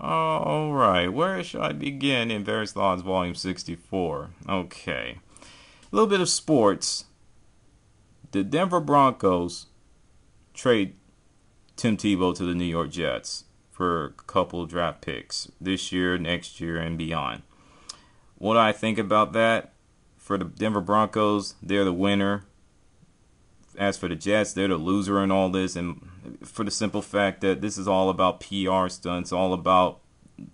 All right, where should I begin in Various Laws Volume 64? Okay. A little bit of sports. The Denver Broncos trade Tim Tebow to the New York Jets for a couple of draft picks this year, next year, and beyond. What do I think about that? For the Denver Broncos, they're the winner. As for the Jets, they're the loser in all this, and for the simple fact that this is all about PR stunts, all about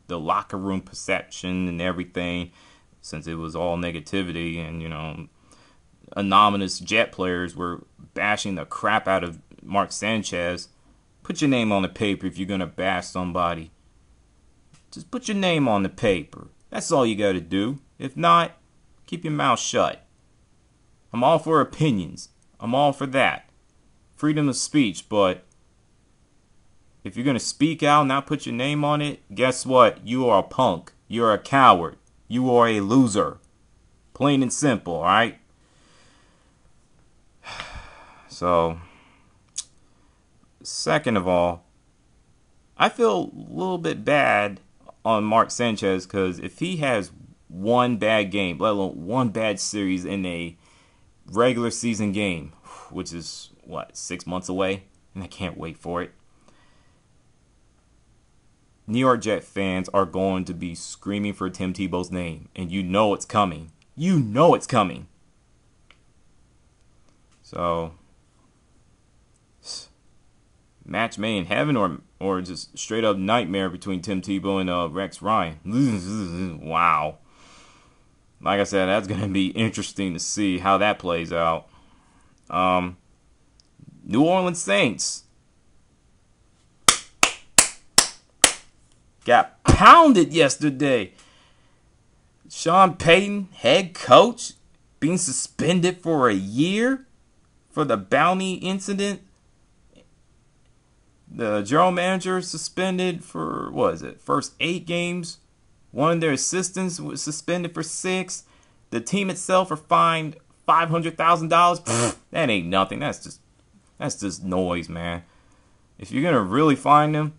the locker room perception and everything, since it was all negativity, and anonymous Jet players were bashing the crap out of Mark Sanchez. Put your name on the paper if you're going to bash somebody. Just put your name on the paper. That's all you got to do. If not, keep your mouth shut. I'm all for opinions. I'm all for that. Freedom of speech, but if you're going to speak out and not put your name on it, guess what? You are a punk. You're a coward. You are a loser. Plain and simple, alright? So, second of all, I feel a little bit bad on Mark Sanchez because if he has one bad game, let alone one bad series in a regular season game, which is, 6 months away? And I can't wait for it. New York Jet fans are going to be screaming for Tim Tebow's name. And you know it's coming. You know it's coming. So, match made in heaven or just straight up nightmare between Tim Tebow and Rex Ryan. Wow. Like I said, that's going to be interesting to see how that plays out. New Orleans Saints got pounded yesterday. Sean Payton, head coach, being suspended for a year for the bounty incident. The general manager suspended for, first 8 games. One of their assistants was suspended for 6. The team itself are fined $500,000. That ain't nothing. That's just noise, man. If you're gonna really fine them,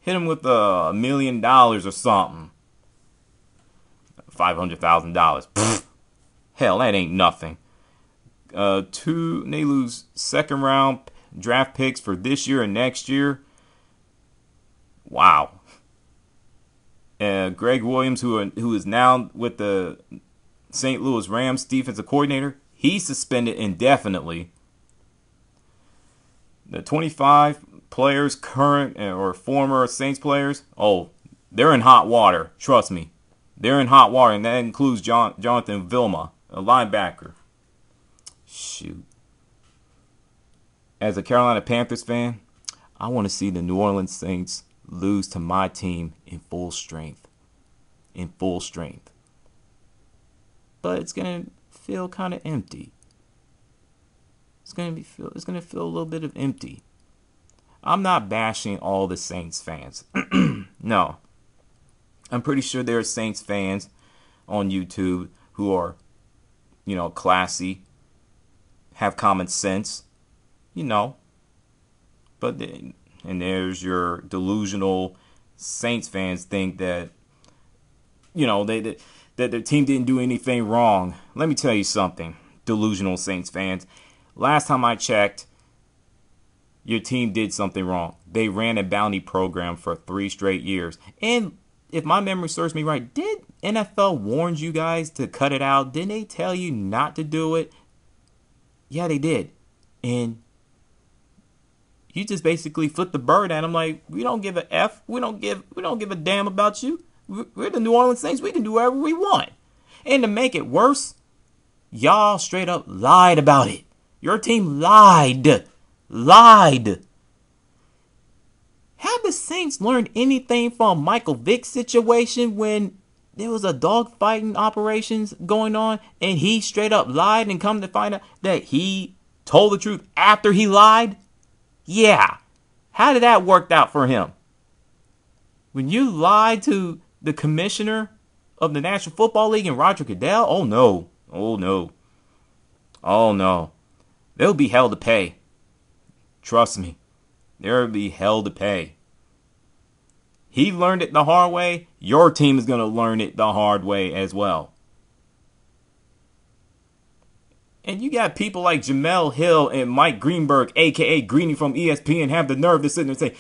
hit them with $1 million or something. $500,000. Hell, that ain't nothing. They lose second round draft picks for this year and next year. Wow. Greg Williams, who is now with the St. Louis Rams defensive coordinator, he's suspended indefinitely. The 25 players, current or former Saints players, they're in hot water. Trust me. They're in hot water, and that includes Jonathan Vilma, a linebacker. Shoot. As a Carolina Panthers fan, I want to see the New Orleans Saints lose to my team in full strength. In full strength. But it's going to feel kind of empty. It's going to feel a little bit of empty. I'm not bashing all the Saints fans. No. I'm pretty sure there are Saints fans on YouTube who are, classy, have common sense, But and there's your delusional Saints fans think that, that their team didn't do anything wrong. Let me tell you something, delusional Saints fans. Last time I checked, your team did something wrong. They ran a bounty program for 3 straight years. And if my memory serves me right, did NFL warn you guys to cut it out? Didn't they tell you not to do it? Yeah, they did. And you just basically flipped the bird at them like, we don't give a F. We don't give a damn about you. We're the New Orleans Saints. We can do whatever we want. And to make it worse, y'all straight up lied about it. Your team lied. Lied. Have the Saints learned anything from Michael Vick's situation when there was a dogfighting operations going on and he straight up lied and come to find out that he told the truth after he lied? Yeah. How did that work out for him? When you lied to the commissioner of the National Football League and Roger Goodell, oh no. Oh no. Oh no. They'll be hell to pay. Trust me. There'll be hell to pay. He learned it the hard way. Your team is going to learn it the hard way as well. And you got people like Jemele Hill and Mike Greenberg, a.k.a. Greeny from ESPN, have the nerve to sit there and say,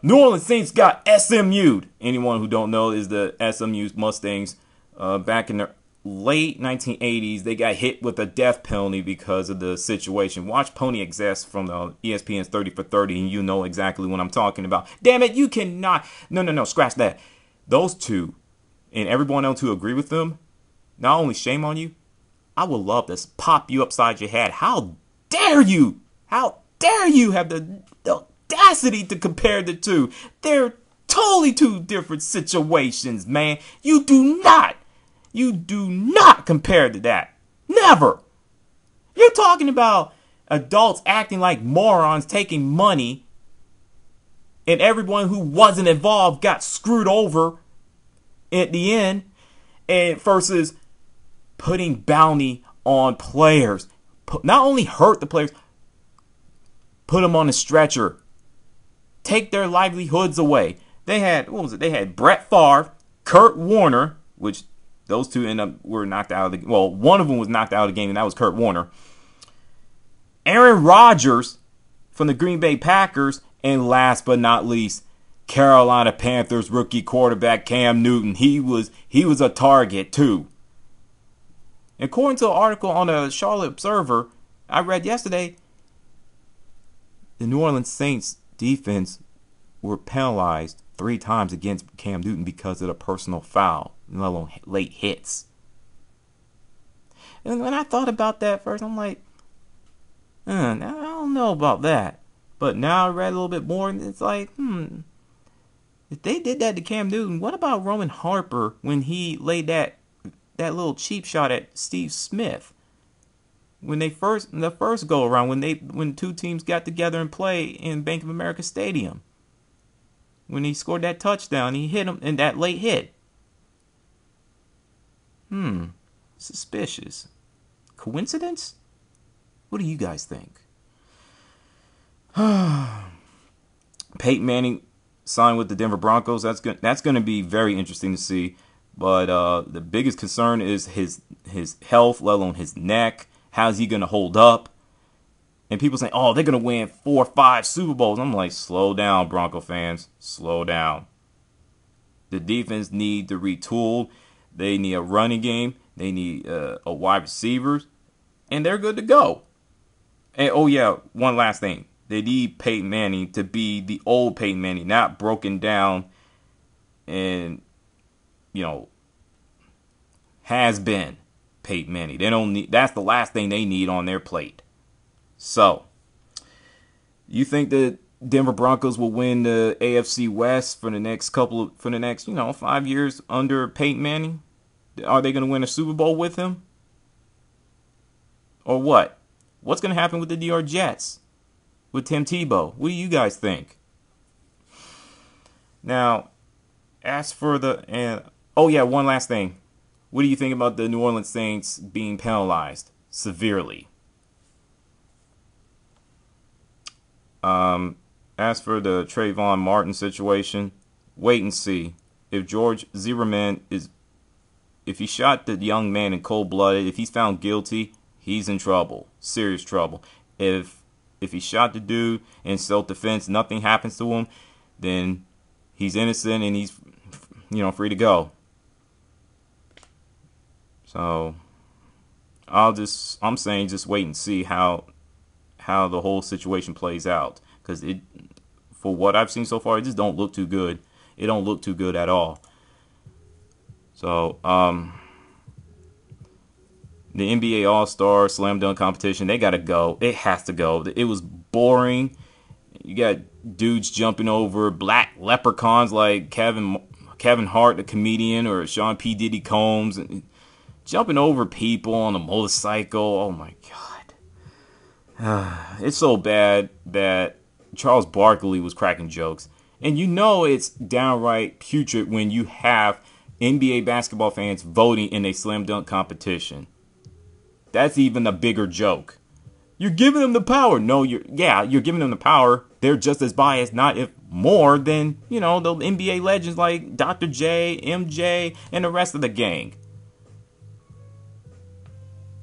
New Orleans Saints got SMU'd. Anyone who don't know is the SMU Mustangs. Back in the late 1980s, they got hit with a death penalty because of the situation. Watch Pony Excess from the ESPN's 30 for 30, and you know exactly what I'm talking about. Damn it, you cannot. No, scratch that. Those two, and everyone else who agree with them, not only shame on you, I would love to pop you upside your head. How dare you? How dare you have the audacity to compare the two? They're totally two different situations, man. You do not compare to that. Never. You're talking about adults acting like morons, taking money, and everyone who wasn't involved got screwed over at the end, and versus putting bounty on players. Not only hurt the players, put them on a stretcher. Take their livelihoods away. They had, They had Brett Favre, Kurt Warner, which those two were knocked out of the game. Well, one of them was knocked out of the game, and that was Kurt Warner. Aaron Rodgers from the Green Bay Packers, and last but not least, Carolina Panthers rookie quarterback Cam Newton. He was a target too. According to an article on the Charlotte Observer I read yesterday, the New Orleans Saints defense were penalized 3 times against Cam Newton because of the personal foul, let alone late hits. And when I thought about that first, I'm like, I don't know about that. But now I read a little bit more, and it's like, if they did that to Cam Newton, what about Roman Harper when he laid that little cheap shot at Steve Smith when the first go around, when two teams got together and played in Bank of America Stadium, when he scored that touchdown, he hit him in that late hit. Suspicious. Coincidence? What do you guys think? Peyton Manning signed with the Denver Broncos. That's going to be very interesting to see. But the biggest concern is his health, let alone his neck. How's he going to hold up? And people say, they're going to win 4 or 5 Super Bowls. I'm like, slow down, Bronco fans. Slow down. The defense need to retool. They need a running game. They need a wide receivers. And they're good to go. And, one last thing. They need Peyton Manning to be the old Peyton Manning, not broken down and, has been Peyton Manning. They don't need. That's the last thing they need on their plate. So, you think the Denver Broncos will win the AFC West for the next 5 years under Peyton Manning? Are they going to win a Super Bowl with him? Or what? What's going to happen with the New York Jets with Tim Tebow? What do you guys think? Now, as for one last thing. What do you think about the New Orleans Saints being penalized severely? As for the Trayvon Martin situation, wait and see. If George Zimmerman if he shot the young man in cold-blooded, if he's found guilty, he's in trouble, serious trouble. If he shot the dude in self-defense, nothing happens to him, then he's innocent and he's, free to go. So, I'm saying just wait and see how the whole situation plays out. Because for what I've seen so far, it just don't look too good. It don't look too good at all. So, the NBA All-Star Slam Dunk competition, they got to go. It has to go. It was boring. You got dudes jumping over black leprechauns like Kevin Hart, the comedian, or Sean P. Diddy Combs, and jumping over people on a motorcycle. Oh, my God. It's so bad that Charles Barkley was cracking jokes. And it's downright putrid when you have NBA basketball fans voting in a slam dunk competition. That's even a bigger joke. You're giving them the power. No, you're giving them the power they're just as biased, not if more than, the NBA legends like Dr. J, MJ, and the rest of the gang.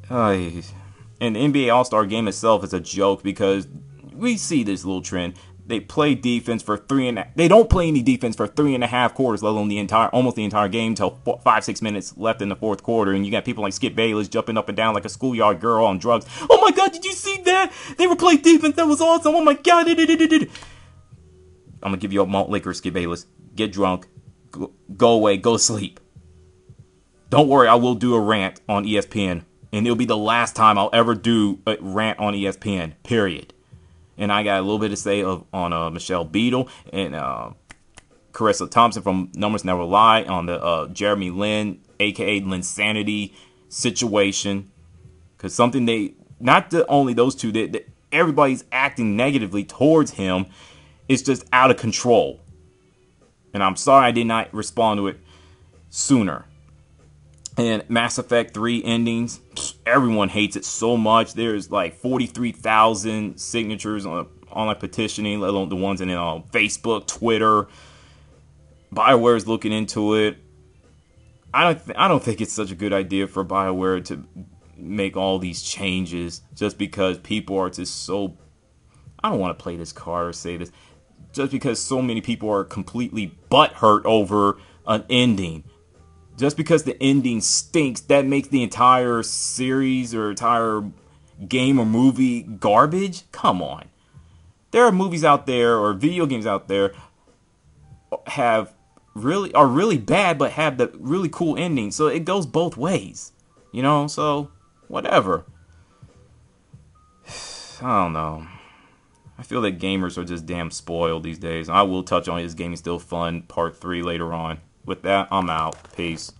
And the NBA All-Star Game itself is a joke because we see this little trend. They play defense for they don't play any defense for 3.5 quarters, let alone almost the entire game till 5-6 minutes left in the fourth quarter. And you got people like Skip Bayless jumping up and down like a schoolyard girl on drugs. Oh my God, did you see that? They were playing defense. That was awesome. Oh my God. I'm going to give you a malt liquor, Skip Bayless. Get drunk. Go away. Go sleep. Don't worry, I will do a rant on ESPN. And it'll be the last time I'll ever do a rant on ESPN, period. And I got a little bit to say on Michelle Beadle and Carissa Thompson from Numbers Never Lie on the Jeremy Lin, a.k.a. Linsanity situation. Because not only those two, that everybody's acting negatively towards him. It's just out of control. And I'm sorry I did not respond to it sooner. And Mass Effect 3 endings, everyone hates it so much. There's like 43,000 signatures on online petitioning, let alone the ones in Facebook, Twitter. BioWare is looking into it. I don't think it's such a good idea for BioWare to make all these changes just because people are just so... I don't want to play this card or say this. Just because so many people are completely butthurt over an ending. Just because the ending stinks, that makes the entire series or entire game or movie garbage? Come on. There are movies out there or video games out there are really bad but have the really cool ending. So it goes both ways. So whatever. I don't know. I feel that gamers are just damn spoiled these days. I will touch on Is Gaming Still Fun Part 3 later on. With that, I'm out. Peace.